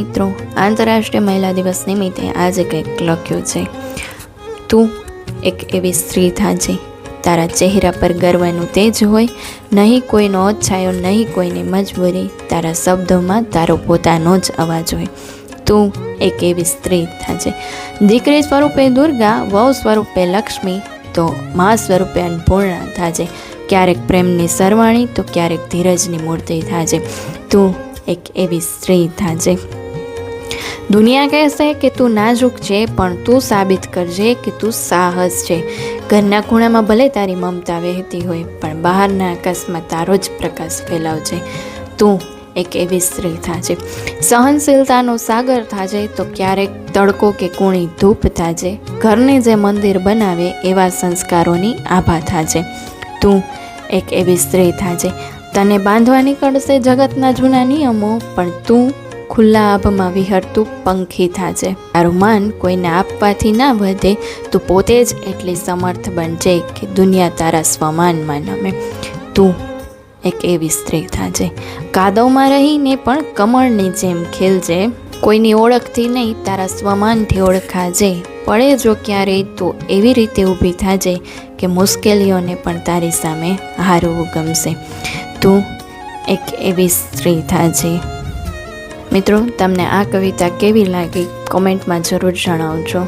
મિત્રો, આંતરરાષ્ટ્રીય મહિલા દિવસ નિમિત્તે આજે કંઈક લખ્યું છે. તું એક એવી સ્ત્રી થાજે, તારા ચહેરા પર ગર્વનું તેજ હોય, નહીં કોઈનો ઓછાયો, નહીં કોઈની મજબૂરી, તારા શબ્દોમાં તારો પોતાનો જ અવાજ હોય. તું એક એવી સ્ત્રી થાજે. દીકરી સ્વરૂપે દુર્ગા, વહુ સ્વરૂપે લક્ષ્મી, તો મા સ્વરૂપે અન્નપૂર્ણા થાજે. ક્યારેક પ્રેમની સરવાણી તો ક્યારેક ધીરજની મૂર્તિ થાજે. તું એક એવી સ્ત્રી થાજે. દુનિયા કહેશે કે તું નાજુક છે, પણ તું સાબિત કરજે કે તું સાહસ છે. ઘરના ખૂણામાં ભલે તારી મમતા વહેતી હોય, પણ બહારના આકાશમાં તારો જ પ્રકાશ ફેલાવજે. તું એક એવી સ્ત્રી થાજે. સહનશીલતાનો સાગર થાજે, તો ક્યારેક તડકો કે કૂણી ધૂપ થાજે. ઘરને જે મંદિર બનાવે એવા સંસ્કારોની આભા થાજે. તું એક એવી સ્ત્રી થાજે. તને બાંધવા નીકળશે જગતના જૂના નિયમો, પણ તું ખુલ્લા આભમાં વિહરતું પંખી થાજે. તારું માન કોઈને આપવાથી ના વધે, તું પોતે જ એટલી સમર્થ બનજે કે દુનિયા તારા સ્વમાનમાં નમે. તું એક એવી સ્ત્રી થાજે. કાદવમાં રહીને પણ કમળની જેમ ખીલજે. કોઈની ઓળખથી નહીં, તારા સ્વમાનથી ઓળખાજે. પડે જો ક્યારેય તો એવી રીતે ઊભી થાજે કે મુશ્કેલીઓને પણ તારી સામે હારવું ગમશે. તું એક એવી સ્ત્રી થાજે. મિત્રો, તમને આ કવિતા કેવી લાગી કોમેન્ટમાં જરૂર જણાવજો.